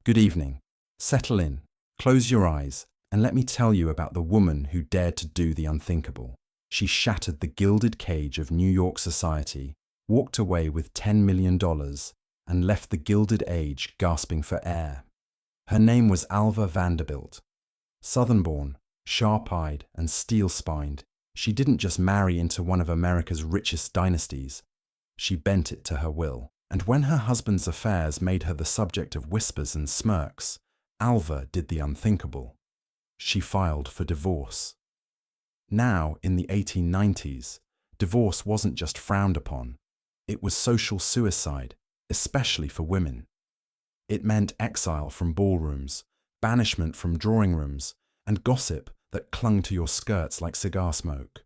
Good evening. Settle in, close your eyes, and let me tell you about the woman who dared to do the unthinkable. She shattered the gilded cage of New York society, walked away with $10 million, and left the Gilded Age gasping for air. Her name was Alva Vanderbilt. Southern-born, sharp-eyed, and steel-spined, she didn't just marry into one of America's richest dynasties. She bent it to her will. And when her husband's affairs made her the subject of whispers and smirks, Alva did the unthinkable. She filed for divorce. Now, in the 1890s, divorce wasn't just frowned upon. It was social suicide, especially for women. It meant exile from ballrooms, banishment from drawing rooms, and gossip that clung to your skirts like cigar smoke.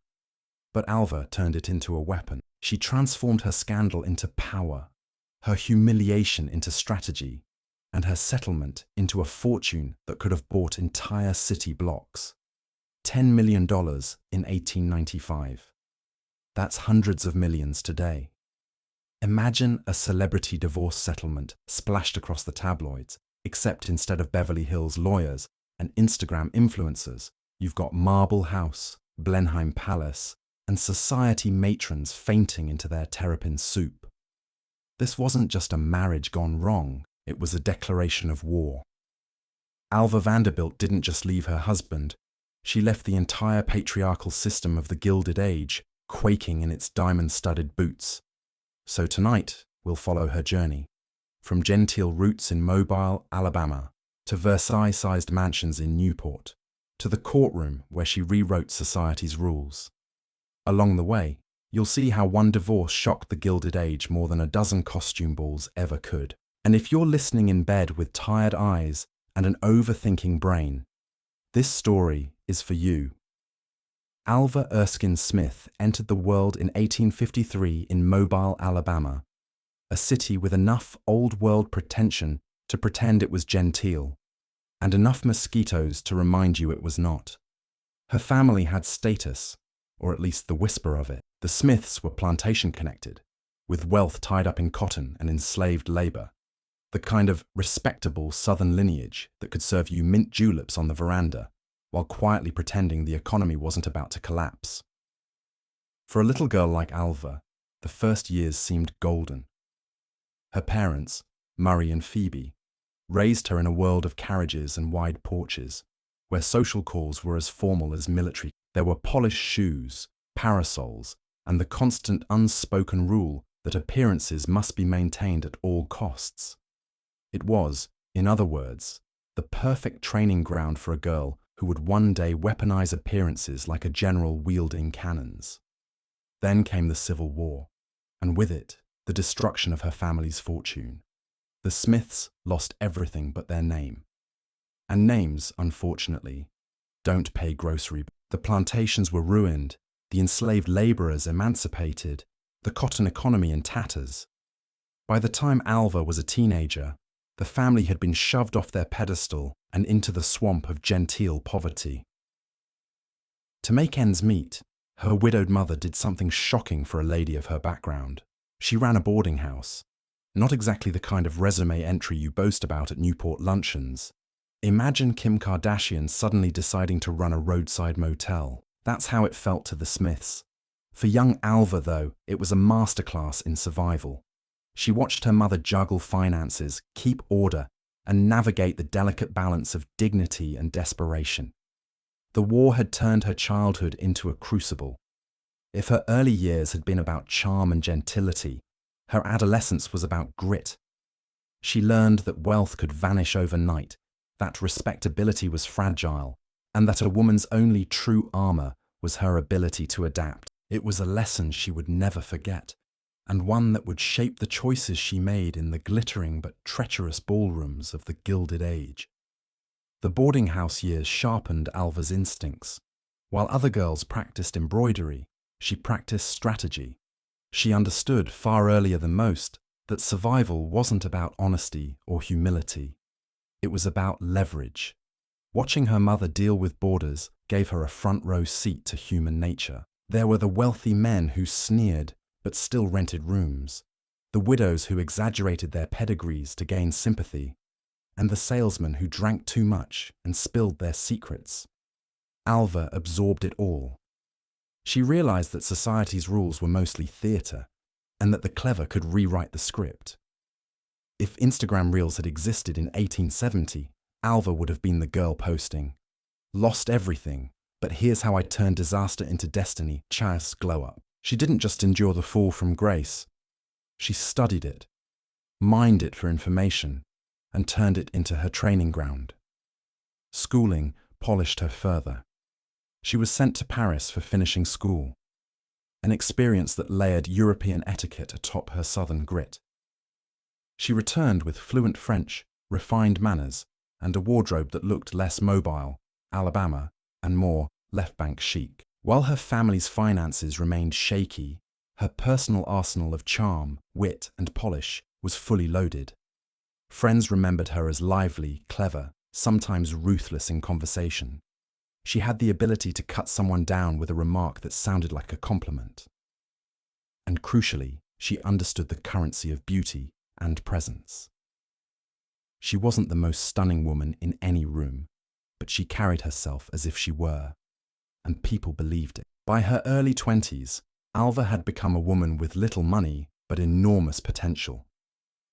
But Alva turned it into a weapon. She transformed her scandal into power, her humiliation into strategy, and her settlement into a fortune that could have bought entire city blocks. $10 million in 1895. That's hundreds of millions today. Imagine a celebrity divorce settlement splashed across the tabloids, except instead of Beverly Hills lawyers and Instagram influencers, you've got Marble House, Blenheim Palace, and society matrons fainting into their terrapin soup. This wasn't just a marriage gone wrong, it was a declaration of war. Alva Vanderbilt didn't just leave her husband, she left the entire patriarchal system of the Gilded Age quaking in its diamond-studded boots. So tonight, we'll follow her journey, from genteel roots in Mobile, Alabama, to Versailles-sized mansions in Newport, to the courtroom where she rewrote society's rules. Along the way, you'll see how one divorce shocked the Gilded Age more than a dozen costume balls ever could. And if you're listening in bed with tired eyes and an overthinking brain, this story is for you. Alva Erskine Smith entered the world in 1853 in Mobile, Alabama, a city with enough old-world pretension to pretend it was genteel, and enough mosquitoes to remind you it was not. Her family had status, or at least the whisper of it. The Smiths were plantation-connected, with wealth tied up in cotton and enslaved labor, the kind of respectable southern lineage that could serve you mint juleps on the veranda while quietly pretending the economy wasn't about to collapse. For a little girl like Alva, the first years seemed golden. Her parents, Murray and Phoebe, raised her in a world of carriages and wide porches, where social calls were as formal as military. There were polished shoes, parasols, and the constant unspoken rule that appearances must be maintained at all costs. It was, in other words, the perfect training ground for a girl who would one day weaponize appearances like a general wielding cannons. Then came the Civil War, and with it, the destruction of her family's fortune. The Smiths lost everything but their name. And names, unfortunately, don't pay grocery. The plantations were ruined, the enslaved laborers emancipated, the cotton economy in tatters. By the time Alva was a teenager, the family had been shoved off their pedestal and into the swamp of genteel poverty. To make ends meet, her widowed mother did something shocking for a lady of her background. She ran a boarding house, not exactly the kind of resume entry you boast about at Newport luncheons. Imagine Kim Kardashian suddenly deciding to run a roadside motel. That's how it felt to the Smiths. For young Alva, though, it was a masterclass in survival. She watched her mother juggle finances, keep order, and navigate the delicate balance of dignity and desperation. The war had turned her childhood into a crucible. If her early years had been about charm and gentility, her adolescence was about grit. She learned that wealth could vanish overnight, that respectability was fragile, and that a woman's only true armor was her ability to adapt. It was a lesson she would never forget, and one that would shape the choices she made in the glittering but treacherous ballrooms of the Gilded Age. The boarding house years sharpened Alva's instincts. While other girls practiced embroidery, she practiced strategy. She understood far earlier than most that survival wasn't about honesty or humility. It was about leverage. Watching her mother deal with boarders gave her a front-row seat to human nature. There were the wealthy men who sneered but still rented rooms, the widows who exaggerated their pedigrees to gain sympathy, and the salesmen who drank too much and spilled their secrets. Alva absorbed it all. She realized that society's rules were mostly theatre, and that the clever could rewrite the script. If Instagram Reels had existed in 1870, Alva would have been the girl posting, "Lost everything, but here's how I turned disaster into destiny, chas glow up." She didn't just endure the fall from grace. She studied it, mined it for information, and turned it into her training ground. Schooling polished her further. She was sent to Paris for finishing school, an experience that layered European etiquette atop her southern grit. She returned with fluent French, refined manners, and a wardrobe that looked less mobile, Alabama, and more left bank chic. While her family's finances remained shaky, her personal arsenal of charm, wit, and polish was fully loaded. Friends remembered her as lively, clever, sometimes ruthless in conversation. She had the ability to cut someone down with a remark that sounded like a compliment. And crucially, she understood the currency of beauty and presence. She wasn't the most stunning woman in any room, but she carried herself as if she were, and people believed it. By her early 20s, Alva had become a woman with little money but enormous potential.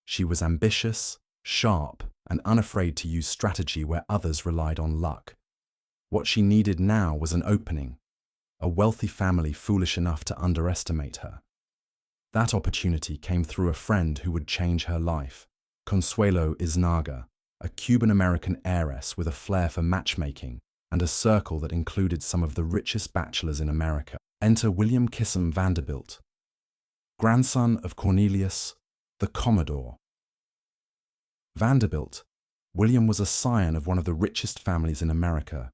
She was ambitious, sharp, and unafraid to use strategy where others relied on luck. What she needed now was an opening, a wealthy family foolish enough to underestimate her. That opportunity came through a friend who would change her life, Consuelo Iznaga, a Cuban-American heiress with a flair for matchmaking and a circle that included some of the richest bachelors in America. Enter William Kissam Vanderbilt, grandson of Cornelius, the Commodore. Vanderbilt, William was a scion of one of the richest families in America,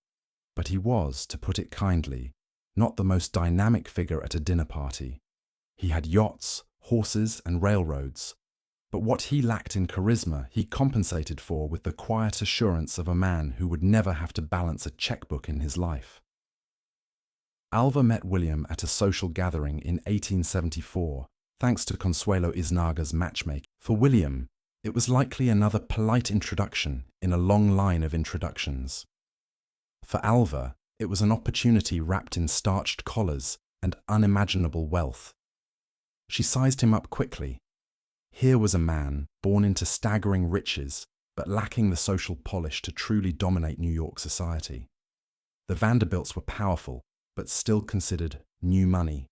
but he was, to put it kindly, not the most dynamic figure at a dinner party. He had yachts, horses, and railroads, but what he lacked in charisma he compensated for with the quiet assurance of a man who would never have to balance a checkbook in his life. Alva met William at a social gathering in 1874, thanks to Consuelo Iznaga's matchmaking. For William, it was likely another polite introduction in a long line of introductions. For Alva, it was an opportunity wrapped in starched collars and unimaginable wealth. She sized him up quickly. Here was a man born into staggering riches, but lacking the social polish to truly dominate New York society. The Vanderbilts were powerful, but still considered new money,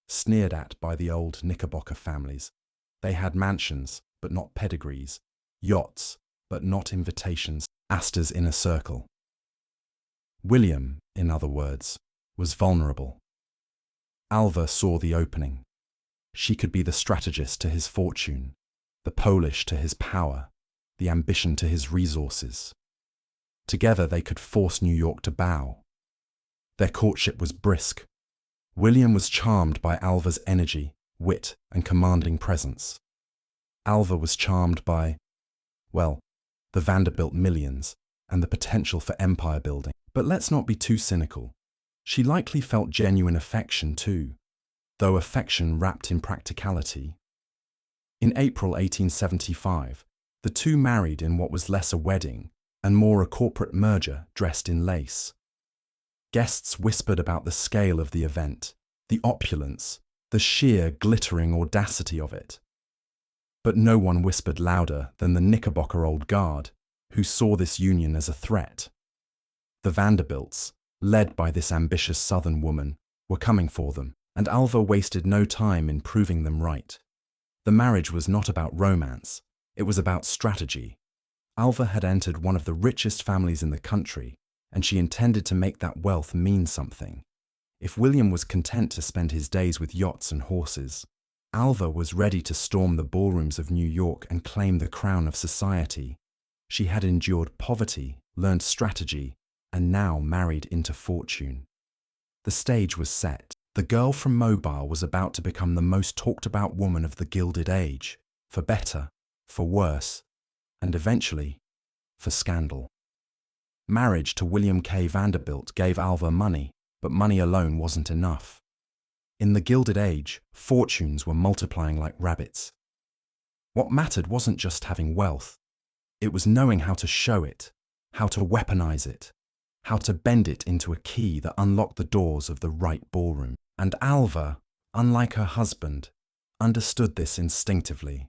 sneered at by the old Knickerbocker families. They had mansions, but not pedigrees, yachts, but not invitations, Astor's inner circle. William, in other words, was vulnerable. Alva saw the opening. She could be the strategist to his fortune, the polish to his power, the ambition to his resources. Together they could force New York to bow. Their courtship was brisk. William was charmed by Alva's energy, wit, and commanding presence. Alva was charmed by, well, the Vanderbilt millions and the potential for empire building. But let's not be too cynical. She likely felt genuine affection too, though affection wrapped in practicality. In April 1875, the two married in what was less a wedding and more a corporate merger dressed in lace. Guests whispered about the scale of the event, the opulence, the sheer glittering audacity of it. But no one whispered louder than the Knickerbocker old guard, who saw this union as a threat. The Vanderbilts, led by this ambitious Southern woman, were coming for them, and Alva wasted no time in proving them right. The marriage was not about romance, it was about strategy. Alva had entered one of the richest families in the country, and she intended to make that wealth mean something. If William was content to spend his days with yachts and horses, Alva was ready to storm the ballrooms of New York and claim the crown of society. She had endured poverty, learned strategy, and now married into fortune. The stage was set. The girl from Mobile was about to become the most talked about woman of the Gilded Age, for better, for worse, and eventually, for scandal. Marriage to William K. Vanderbilt gave Alva money, but money alone wasn't enough. In the Gilded Age, fortunes were multiplying like rabbits. What mattered wasn't just having wealth, It was knowing how to show it, how to weaponize it, how to bend it into a key that unlocked the doors of the right ballroom. And Alva, unlike her husband, understood this instinctively.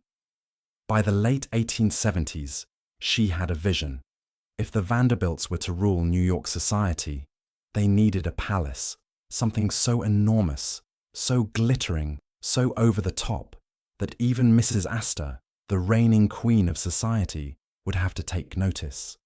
By the late 1870s, she had a vision. If the Vanderbilts were to rule New York society, they needed a palace, something so enormous, so glittering, so over the top, that even Mrs. Astor, the reigning queen of society, would have to take notice.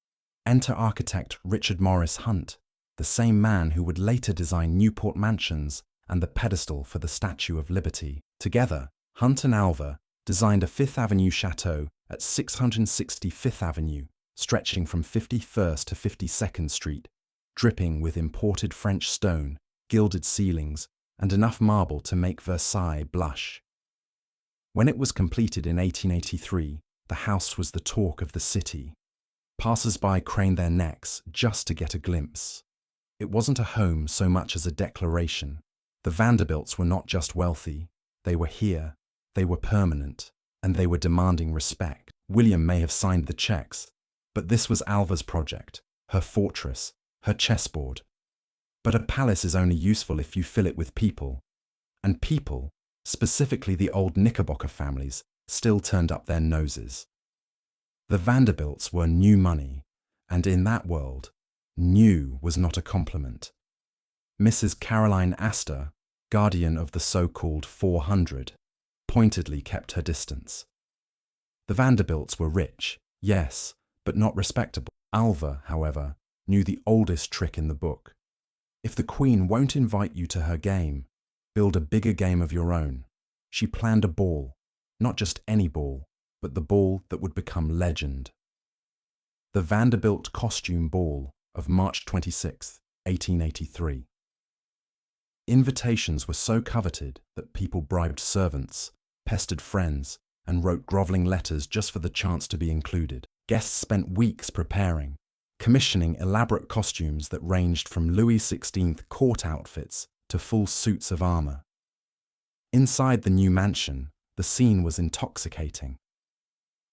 Enter architect Richard Morris Hunt, the same man who would later design Newport mansions and the pedestal for the Statue of Liberty. Together, Hunt and Alva designed a Fifth Avenue chateau at 660 Fifth Avenue, stretching from 51st to 52nd Street, dripping with imported French stone, gilded ceilings, and enough marble to make Versailles blush. When it was completed in 1883, the house was the talk of the city. Passers-by craned their necks just to get a glimpse. It wasn't a home so much as a declaration. The Vanderbilts were not just wealthy, they were here, they were permanent, and they were demanding respect. William may have signed the checks, but this was Alva's project, her fortress, her chessboard. But a palace is only useful if you fill it with people. And people, specifically the old Knickerbocker families, still turned up their noses. The Vanderbilts were new money, and in that world, new was not a compliment. Mrs. Caroline Astor, guardian of the so-called 400, pointedly kept her distance. The Vanderbilts were rich, yes, but not respectable. Alva, however, knew the oldest trick in the book. If the Queen won't invite you to her game, build a bigger game of your own. She planned a ball, not just any ball, but the ball that would become legend. The Vanderbilt Costume Ball of March 26, 1883. Invitations were so coveted that people bribed servants, pestered friends, and wrote groveling letters just for the chance to be included. Guests spent weeks preparing, commissioning elaborate costumes that ranged from Louis XVI court outfits to full suits of armor. Inside the new mansion, the scene was intoxicating.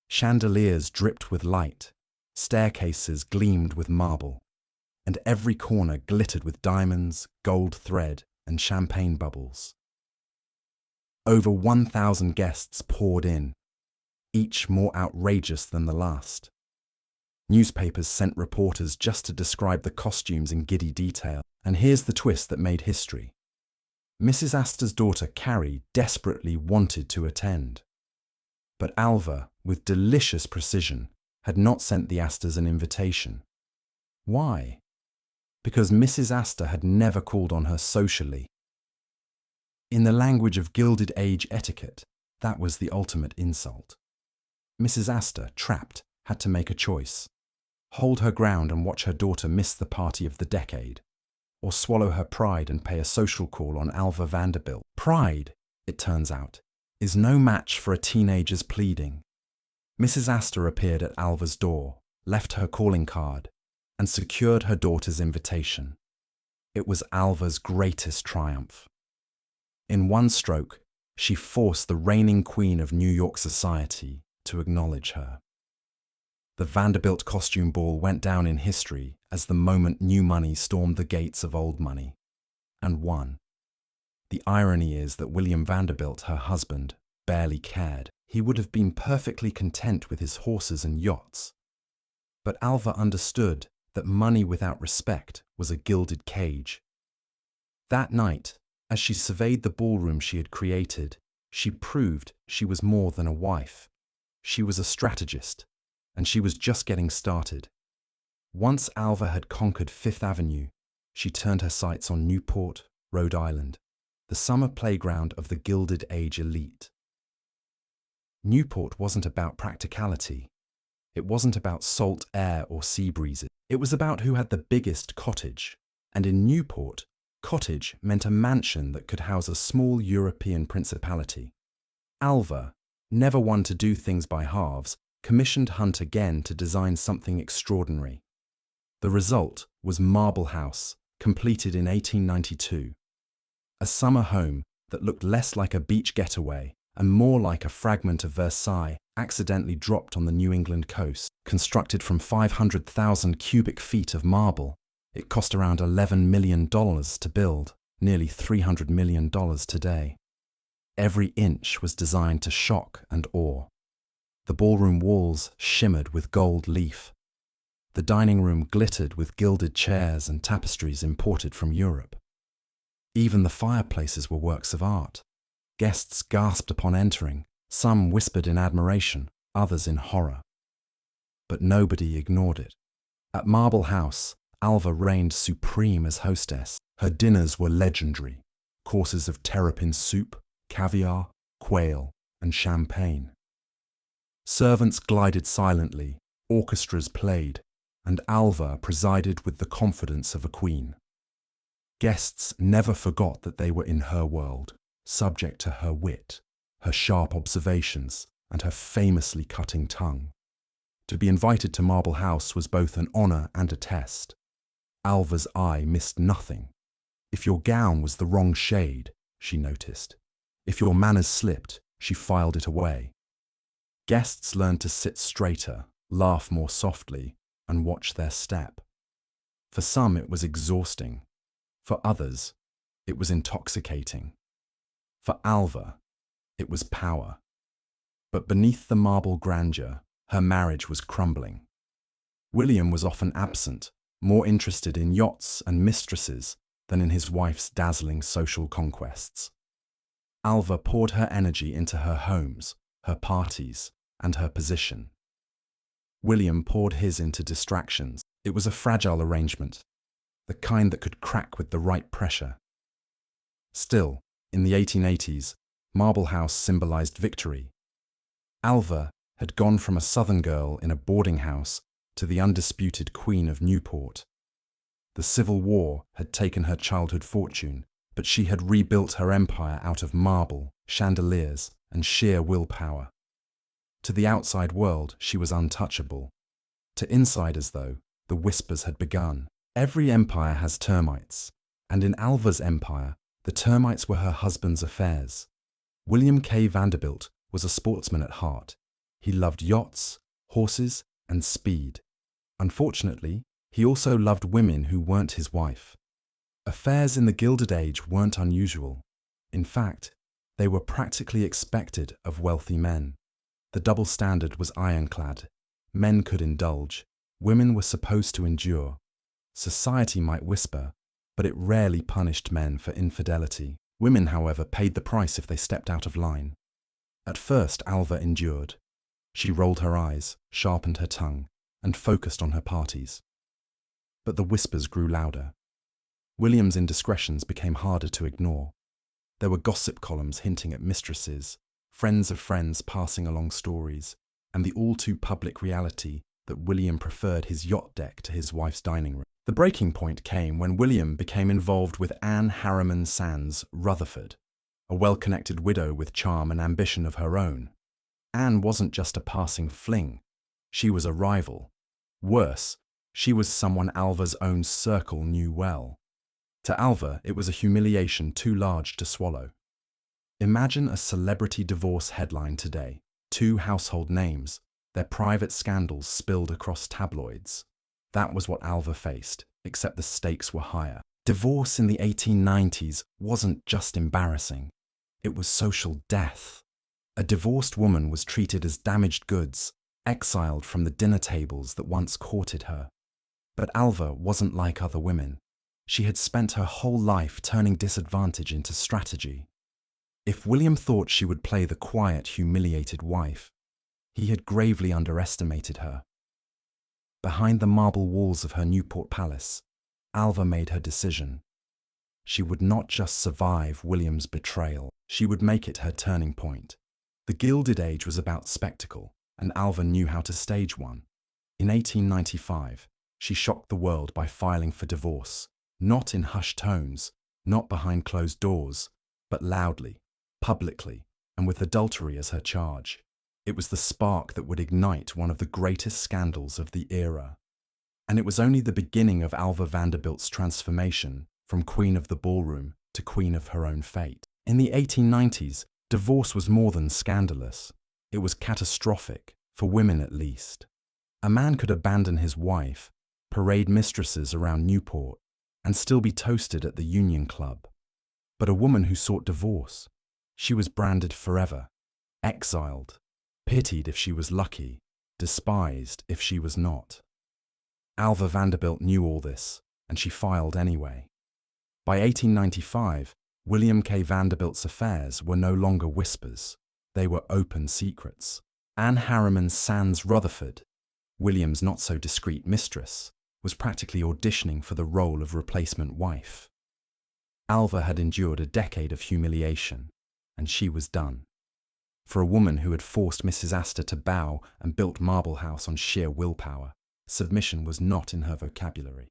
Chandeliers dripped with light, staircases gleamed with marble, and every corner glittered with diamonds, gold thread, and champagne bubbles. Over 1,000 guests poured in, each more outrageous than the last. Newspapers sent reporters just to describe the costumes in giddy detail. And here's the twist that made history. Mrs. Astor's daughter Carrie desperately wanted to attend. But Alva, with delicious precision, had not sent the Astors an invitation. Why? Because Mrs. Astor had never called on her socially. In the language of Gilded Age etiquette, that was the ultimate insult. Mrs. Astor, trapped, had to make a choice. Hold her ground and watch her daughter miss the party of the decade, or swallow her pride and pay a social call on Alva Vanderbilt. Pride, it turns out, is no match for a teenager's pleading. Mrs. Astor appeared at Alva's door, left her calling card, and secured her daughter's invitation. It was Alva's greatest triumph. In one stroke, she forced the reigning queen of New York society to acknowledge her. The Vanderbilt Costume Ball went down in history as the moment new money stormed the gates of old money, and won. The irony is that William Vanderbilt, her husband, barely cared. He would have been perfectly content with his horses and yachts. But Alva understood that money without respect was a gilded cage. That night, as she surveyed the ballroom she had created, she proved she was more than a wife. She was a strategist, and she was just getting started. Once Alva had conquered Fifth Avenue, she turned her sights on Newport, Rhode Island, the summer playground of the Gilded Age elite. Newport wasn't about practicality. It wasn't about salt air or sea breezes. It was about who had the biggest cottage. And in Newport, cottage meant a mansion that could house a small European principality. Alva, never one to do things by halves, commissioned Hunt again to design something extraordinary. The result was Marble House, completed in 1892. A summer home that looked less like a beach getaway and more like a fragment of Versailles. accidentally dropped on the New England coast. Constructed from 500,000 cubic feet of marble, it cost around $11 million to build, nearly $300 million today. Every inch was designed to shock and awe. The ballroom walls shimmered with gold leaf. The dining room glittered with gilded chairs and tapestries imported from Europe. Even the fireplaces were works of art. Guests gasped upon entering, some whispered in admiration, others in horror. But nobody ignored it. At Marble House, Alva reigned supreme as hostess. Her dinners were legendary, courses of terrapin soup, caviar, quail, and champagne. Servants glided silently, orchestras played, and Alva presided with the confidence of a queen. Guests never forgot that they were in her world, subject to her wit, her sharp observations, and her famously cutting tongue. To be invited to Marble House was both an honour and a test. Alva's eye missed nothing. If your gown was the wrong shade, she noticed. If your manners slipped, she filed it away. Guests learned to sit straighter, laugh more softly, and watch their step. For some it was exhausting. For others, it was intoxicating. For Alva, it was power. But beneath the marble grandeur, her marriage was crumbling. William was often absent, more interested in yachts and mistresses than in his wife's dazzling social conquests. Alva poured her energy into her homes, her parties, and her position. William poured his into distractions. It was a fragile arrangement, the kind that could crack with the right pressure. Still, in the 1880s, Marble House symbolized victory. Alva had gone from a southern girl in a boarding house to the undisputed Queen of Newport. The Civil War had taken her childhood fortune, but she had rebuilt her empire out of marble, chandeliers, and sheer willpower. To the outside world, she was untouchable. To insiders, though, the whispers had begun. Every empire has termites, and in Alva's empire, the termites were her husband's affairs. William K. Vanderbilt was a sportsman at heart. He loved yachts, horses, and speed. Unfortunately, he also loved women who weren't his wife. Affairs in the Gilded Age weren't unusual. In fact, they were practically expected of wealthy men. The double standard was ironclad. Men could indulge. Women were supposed to endure. Society might whisper, but it rarely punished men for infidelity. Women, however, paid the price if they stepped out of line. At first, Alva endured. She rolled her eyes, sharpened her tongue, and focused on her parties. But the whispers grew louder. William's indiscretions became harder to ignore. There were gossip columns hinting at mistresses, friends of friends passing along stories, and the all-too-public reality that William preferred his yacht deck to his wife's dining room. The breaking point came when William became involved with Anne Harriman Sands Rutherford, a well-connected widow with charm and ambition of her own. Anne wasn't just a passing fling. She was a rival. Worse, she was someone Alva's own circle knew well. To Alva, it was a humiliation too large to swallow. Imagine a celebrity divorce headline today. 2 household names, their private scandals spilled across tabloids. That was what Alva faced, except the stakes were higher. Divorce in the 1890s wasn't just embarrassing. It was social death. A divorced woman was treated as damaged goods, exiled from the dinner tables that once courted her. But Alva wasn't like other women. She had spent her whole life turning disadvantage into strategy. If William thought she would play the quiet, humiliated wife, he had gravely underestimated her. Behind the marble walls of her Newport palace, Alva made her decision. She would not just survive William's betrayal, she would make it her turning point. The Gilded Age was about spectacle, and Alva knew how to stage one. In 1895, she shocked the world by filing for divorce, not in hushed tones, not behind closed doors, but loudly, publicly, and with adultery as her charge. It was the spark that would ignite one of the greatest scandals of the era. And it was only the beginning of Alva Vanderbilt's transformation from queen of the ballroom to queen of her own fate. In the 1890s, divorce was more than scandalous. It was catastrophic, for women at least. A man could abandon his wife, parade mistresses around Newport, and still be toasted at the Union Club. But a woman who sought divorce, she was branded forever, exiled, pitied if she was lucky, despised if she was not. Alva Vanderbilt knew all this, and she filed anyway. By 1895, William K. Vanderbilt's affairs were no longer whispers. They were open secrets. Anne Harriman Sands Rutherford, William's not-so-discreet mistress, was practically auditioning for the role of replacement wife. Alva had endured a decade of humiliation, and she was done. For a woman who had forced Mrs. Astor to bow and built Marble House on sheer willpower, submission was not in her vocabulary.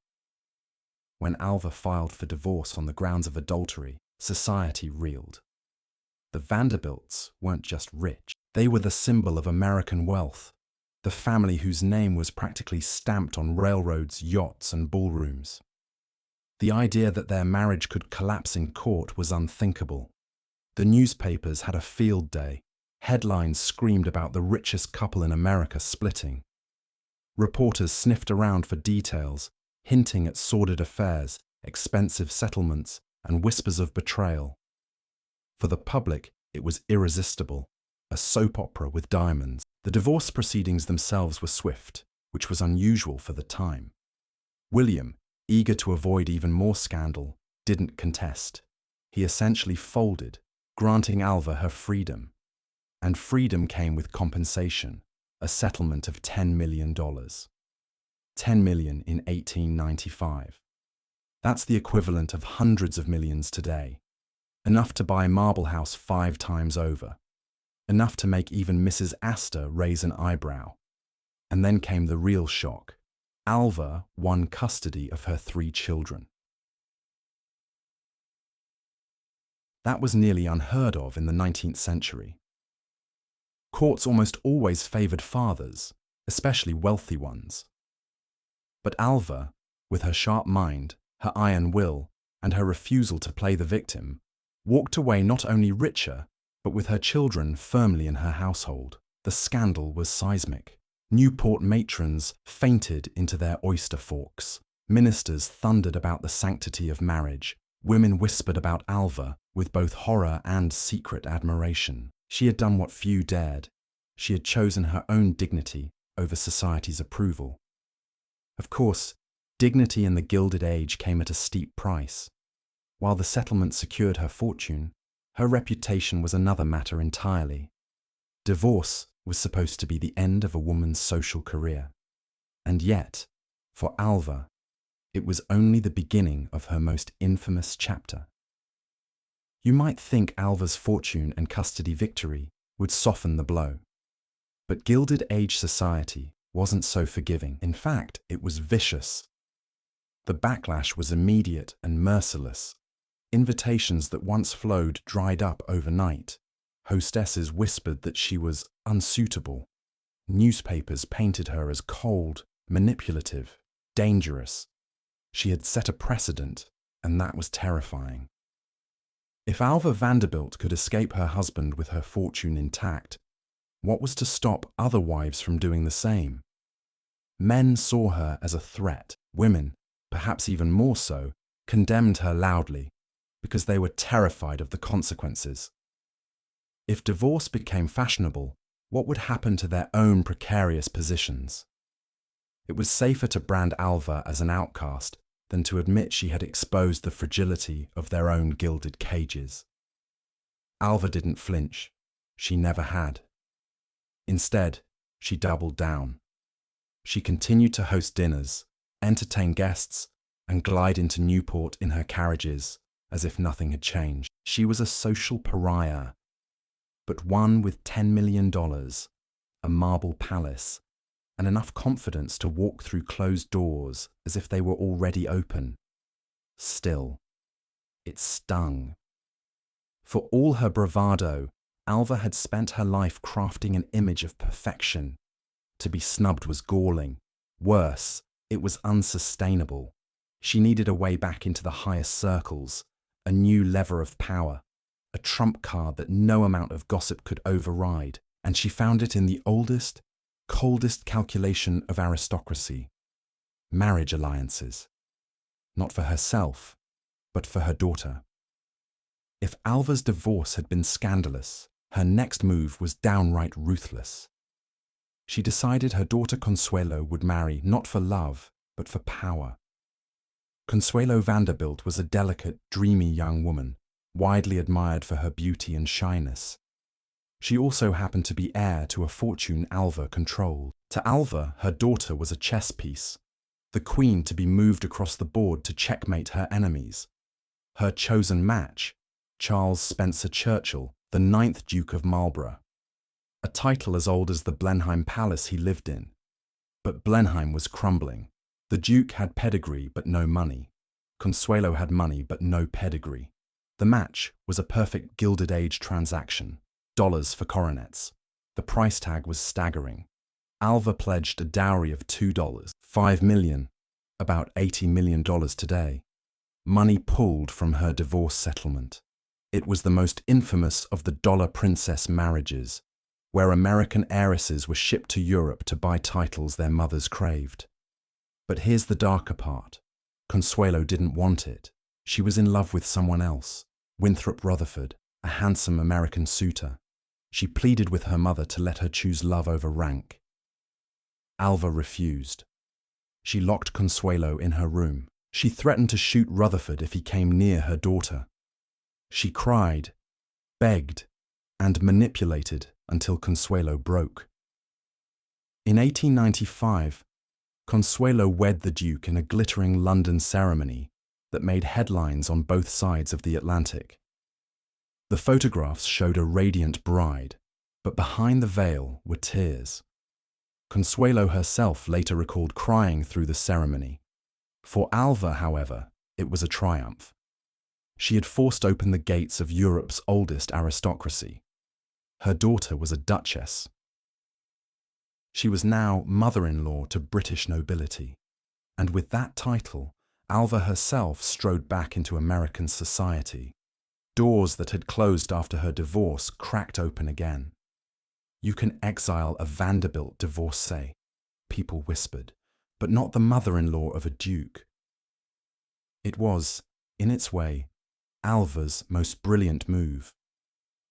When Alva filed for divorce on the grounds of adultery, society reeled. The Vanderbilts weren't just rich, they were the symbol of American wealth, the family whose name was practically stamped on railroads, yachts, and ballrooms. The idea that their marriage could collapse in court was unthinkable. The newspapers had a field day. Headlines screamed about the richest couple in America splitting. Reporters sniffed around for details, hinting at sordid affairs, expensive settlements, and whispers of betrayal. For the public, it was irresistible, a soap opera with diamonds. The divorce proceedings themselves were swift, which was unusual for the time. William, eager to avoid even more scandal, didn't contest. He essentially folded, granting Alva her freedom. And freedom came with compensation, a settlement of $10 million. $10 million in 1895. That's the equivalent of hundreds of millions today. Enough to buy Marble House 5 times over. Enough to make even Mrs. Astor raise an eyebrow. And then came the real shock. Alva won custody of her 3 children. That was nearly unheard of in the 19th century. Courts almost always favored fathers, especially wealthy ones. But Alva, with her sharp mind, her iron will, and her refusal to play the victim, walked away not only richer, but with her children firmly in her household. The scandal was seismic. Newport matrons fainted into their oyster forks. Ministers thundered about the sanctity of marriage. Women whispered about Alva with both horror and secret admiration. She had done what few dared. She had chosen her own dignity over society's approval. Of course, dignity in the Gilded Age came at a steep price. While the settlement secured her fortune, her reputation was another matter entirely. Divorce was supposed to be the end of a woman's social career. And yet, for Alva, it was only the beginning of her most infamous chapter. You might think Alva's fortune and custody victory would soften the blow. But Gilded Age society wasn't so forgiving. In fact, it was vicious. The backlash was immediate and merciless. Invitations that once flowed dried up overnight. Hostesses whispered that she was unsuitable. Newspapers painted her as cold, manipulative, dangerous. She had set a precedent, and that was terrifying. If Alva Vanderbilt could escape her husband with her fortune intact, what was to stop other wives from doing the same? Men saw her as a threat. Women, perhaps even more so, condemned her loudly, because they were terrified of the consequences. If divorce became fashionable, what would happen to their own precarious positions? It was safer to brand Alva as an outcast than to admit she had exposed the fragility of their own gilded cages. Alva didn't flinch. She never had. Instead, she doubled down. She continued to host dinners, entertain guests, and glide into Newport in her carriages, as if nothing had changed. She was a social pariah, but one with $10 million, a marble palace, and enough confidence to walk through closed doors as if they were already open. Still, it stung. For all her bravado, Alva had spent her life crafting an image of perfection. To be snubbed was galling. Worse, it was unsustainable. She needed a way back into the highest circles, a new lever of power, a trump card that no amount of gossip could override, and she found it in the oldest, coldest calculation of aristocracy: marriage alliances. Not for herself, but for her daughter. If Alva's divorce had been scandalous, her next move was downright ruthless. She decided her daughter Consuelo would marry not for love, but for power. Consuelo Vanderbilt was a delicate, dreamy young woman, widely admired for her beauty and shyness. She also happened to be heir to a fortune Alva controlled. To Alva, her daughter was a chess piece, the queen to be moved across the board to checkmate her enemies. Her chosen match, Charles Spencer Churchill, the 9th Duke of Marlborough, a title as old as the Blenheim Palace he lived in. But Blenheim was crumbling. The Duke had pedigree but no money. Consuelo had money but no pedigree. The match was a perfect Gilded Age transaction. Dollars for coronets. The price tag was staggering. Alva pledged a dowry of $2, $5 million, about $80 million today. Money pulled from her divorce settlement. It was the most infamous of the dollar princess marriages, where American heiresses were shipped to Europe to buy titles their mothers craved. But here's the darker part. Consuelo didn't want it. She was in love with someone else, Winthrop Rutherford, a handsome American suitor. She pleaded with her mother to let her choose love over rank. Alva refused. She locked Consuelo in her room. She threatened to shoot Rutherford if he came near her daughter. She cried, begged, and manipulated until Consuelo broke. In 1895, Consuelo wed the Duke in a glittering London ceremony that made headlines on both sides of the Atlantic. The photographs showed a radiant bride, but behind the veil were tears. Consuelo herself later recalled crying through the ceremony. For Alva, however, it was a triumph. She had forced open the gates of Europe's oldest aristocracy. Her daughter was a duchess. She was now mother-in-law to British nobility, and with that title, Alva herself strode back into American society. Doors that had closed after her divorce cracked open again. You can exile a Vanderbilt divorcee, people whispered, but not the mother-in-law of a duke. It was, in its way, Alva's most brilliant move,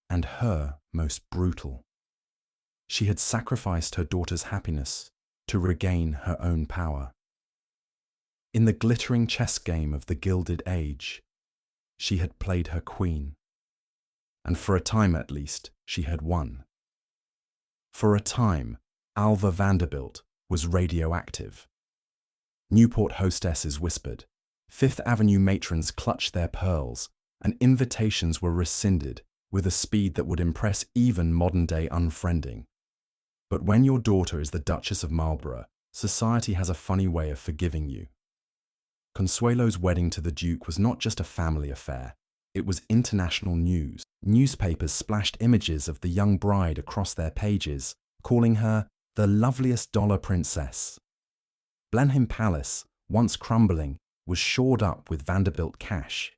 and her most brutal. She had sacrificed her daughter's happiness to regain her own power. In the glittering chess game of the Gilded Age, she had played her queen, and for a time at least, she had won. For a time, Alva Vanderbilt was radioactive. Newport hostesses whispered, Fifth Avenue matrons clutched their pearls, and invitations were rescinded with a speed that would impress even modern-day unfriending. But when your daughter is the Duchess of Marlborough, society has a funny way of forgiving you. Consuelo's wedding to the Duke was not just a family affair, it was international news. Newspapers splashed images of the young bride across their pages, calling her the loveliest dollar princess. Blenheim Palace, once crumbling, was shored up with Vanderbilt cash.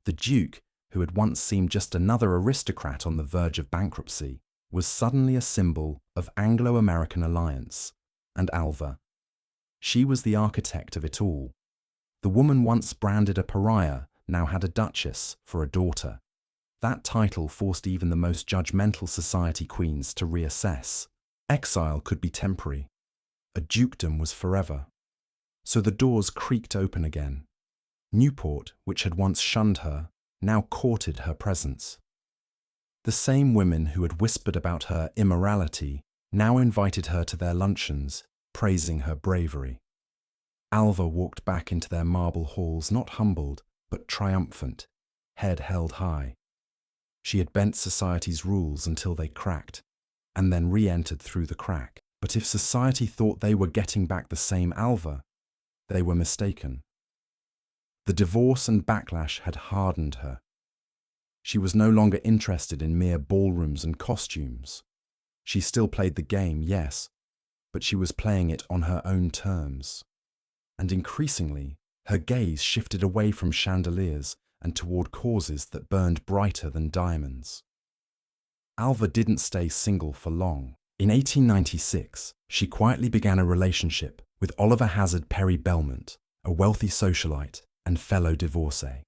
The Duke, who had once seemed just another aristocrat on the verge of bankruptcy, was suddenly a symbol of Anglo-American alliance. And Alva. She was the architect of it all. The woman once branded a pariah now had a duchess for a daughter. That title forced even the most judgmental society queens to reassess. Exile could be temporary. A dukedom was forever. So the doors creaked open again. Newport, which had once shunned her, now courted her presence. The same women who had whispered about her immorality now invited her to their luncheons, praising her bravery. Alva walked back into their marble halls not humbled, but triumphant, head held high. She had bent society's rules until they cracked, and then re-entered through the crack. But if society thought they were getting back the same Alva, they were mistaken. The divorce and backlash had hardened her. She was no longer interested in mere ballrooms and costumes. She still played the game, yes, but she was playing it on her own terms. And increasingly, her gaze shifted away from chandeliers and toward causes that burned brighter than diamonds. Alva didn't stay single for long. In 1896, she quietly began a relationship with Oliver Hazard Perry Belmont, a wealthy socialite and fellow divorcee.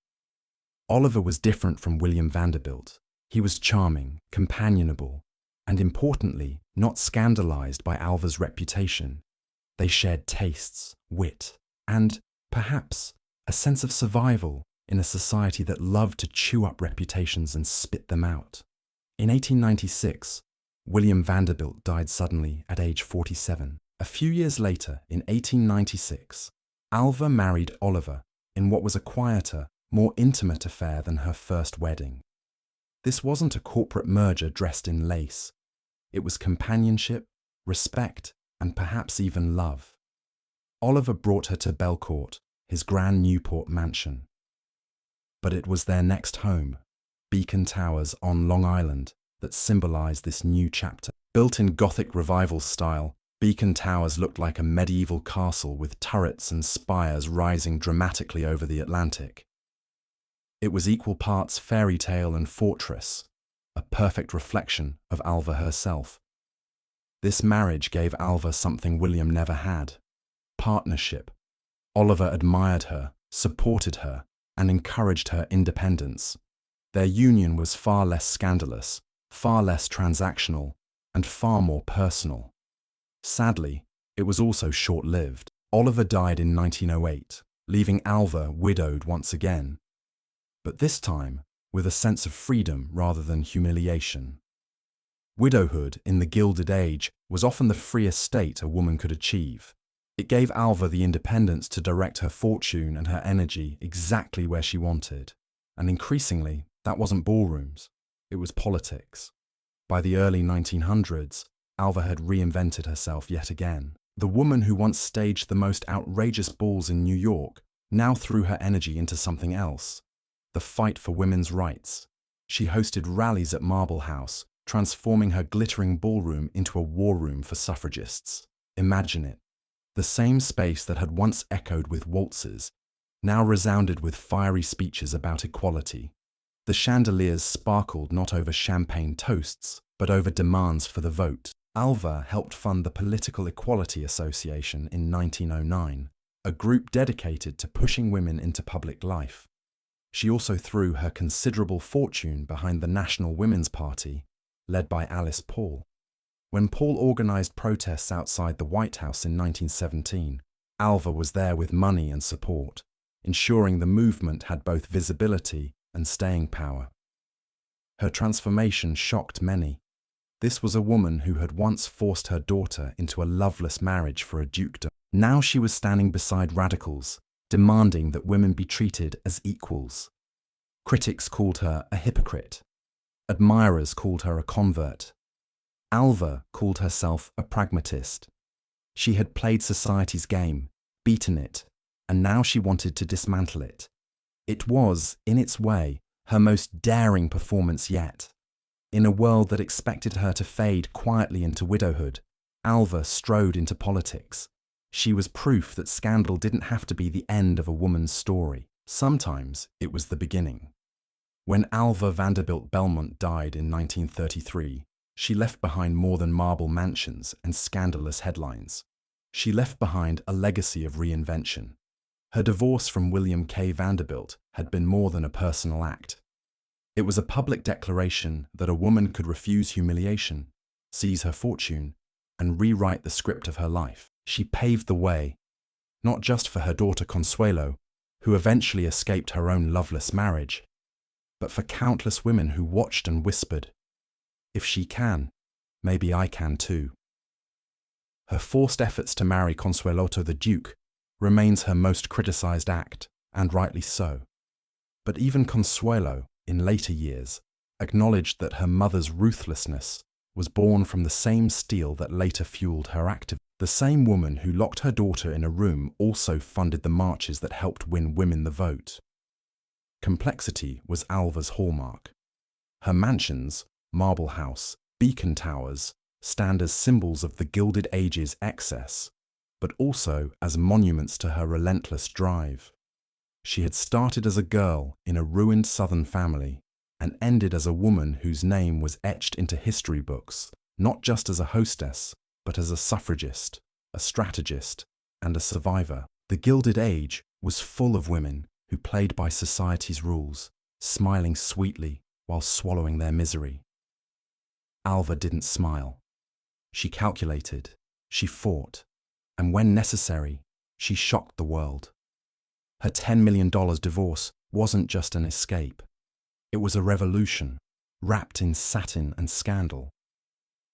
Oliver was different from William Vanderbilt. He was charming, companionable, and importantly, not scandalized by Alva's reputation. They shared tastes, wit, and, perhaps, a sense of survival in a society that loved to chew up reputations and spit them out. In 1896, William Vanderbilt died suddenly at age 47. A few years later, in 1896, Alva married Oliver in what was a quieter, more intimate affair than her first wedding. This wasn't a corporate merger dressed in lace. It was companionship, respect, and perhaps even love. Oliver brought her to Belcourt, his grand Newport mansion. But it was their next home, Beacon Towers on Long Island, that symbolized this new chapter. Built in Gothic Revival style, Beacon Towers looked like a medieval castle with turrets and spires rising dramatically over the Atlantic. It was equal parts fairy tale and fortress, a perfect reflection of Alva herself. This marriage gave Alva something William never had: partnership. Oliver admired her, supported her, and encouraged her independence. Their union was far less scandalous, far less transactional, and far more personal. Sadly, it was also short-lived. Oliver died in 1908, leaving Alva widowed once again, but this time with a sense of freedom rather than humiliation. Widowhood in the Gilded Age was often the freest state a woman could achieve. It gave Alva the independence to direct her fortune and her energy exactly where she wanted, and increasingly, that wasn't ballrooms, it was politics. By the early 1900s, Alva had reinvented herself yet again. The woman who once staged the most outrageous balls in New York now threw her energy into something else: the fight for women's rights. She hosted rallies at Marble House, transforming her glittering ballroom into a war room for suffragists. Imagine it. The same space that had once echoed with waltzes now resounded with fiery speeches about equality. The chandeliers sparkled not over champagne toasts, but over demands for the vote. Alva helped fund the Political Equality Association in 1909, a group dedicated to pushing women into public life. She also threw her considerable fortune behind the National Women's Party, led by Alice Paul. When Paul organized protests outside the White House in 1917, Alva was there with money and support, ensuring the movement had both visibility and staying power. Her transformation shocked many. This was a woman who had once forced her daughter into a loveless marriage for a dukedom. Now she was standing beside radicals, demanding that women be treated as equals. Critics called her a hypocrite. Admirers called her a convert. Alva called herself a pragmatist. She had played society's game, beaten it, and now she wanted to dismantle it. It was, in its way, her most daring performance yet. In a world that expected her to fade quietly into widowhood, Alva strode into politics. She was proof that scandal didn't have to be the end of a woman's story. Sometimes it was the beginning. When Alva Vanderbilt Belmont died in 1933, she left behind more than marble mansions and scandalous headlines. She left behind a legacy of reinvention. Her divorce from William K. Vanderbilt had been more than a personal act. It was a public declaration that a woman could refuse humiliation, seize her fortune, and rewrite the script of her life. She paved the way, not just for her daughter Consuelo, who eventually escaped her own loveless marriage, but for countless women who watched and whispered, "If she can, maybe I can too." Her forced efforts to marry Consuelo the Duke remains her most criticized act, and rightly so. But even Consuelo, in later years, acknowledged that her mother's ruthlessness was born from the same steel that later fueled her activism. The same woman who locked her daughter in a room also funded the marches that helped win women the vote. Complexity was Alva's hallmark. Her mansions, Marble House, Beacon Towers, stand as symbols of the Gilded Age's excess, but also as monuments to her relentless drive. She had started as a girl in a ruined Southern family, and ended as a woman whose name was etched into history books, not just as a hostess, but as a suffragist, a strategist, and a survivor. The Gilded Age was full of women who played by society's rules, smiling sweetly while swallowing their misery. Alva didn't smile. She calculated, she fought, and when necessary, she shocked the world. Her $10 million divorce wasn't just an escape. It was a revolution, wrapped in satin and scandal.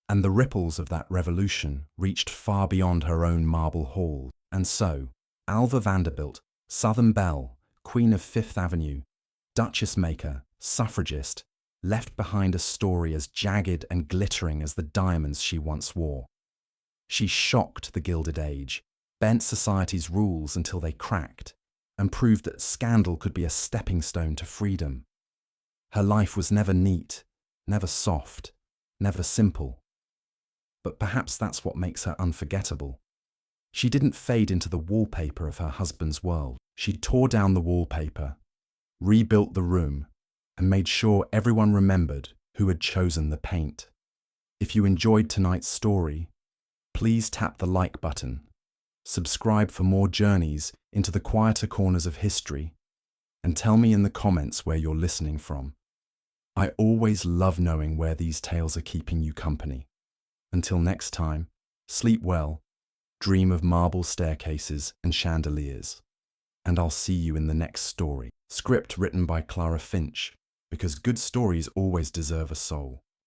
And the ripples of that revolution reached far beyond her own marble hall. And so, Alva Vanderbilt, Southern Belle, Queen of Fifth Avenue, Duchess maker, suffragist, left behind a story as jagged and glittering as the diamonds she once wore. She shocked the Gilded Age, bent society's rules until they cracked, and proved that scandal could be a stepping stone to freedom. Her life was never neat, never soft, never simple. But perhaps that's what makes her unforgettable. She didn't fade into the wallpaper of her husband's world. She tore down the wallpaper, rebuilt the room, and made sure everyone remembered who had chosen the paint. If you enjoyed tonight's story, please tap the like button, subscribe for more journeys into the quieter corners of history, and tell me in the comments where you're listening from. I always love knowing where these tales are keeping you company. Until next time, sleep well, dream of marble staircases and chandeliers, and I'll see you in the next story. Script written by Clara Finch, because good stories always deserve a soul.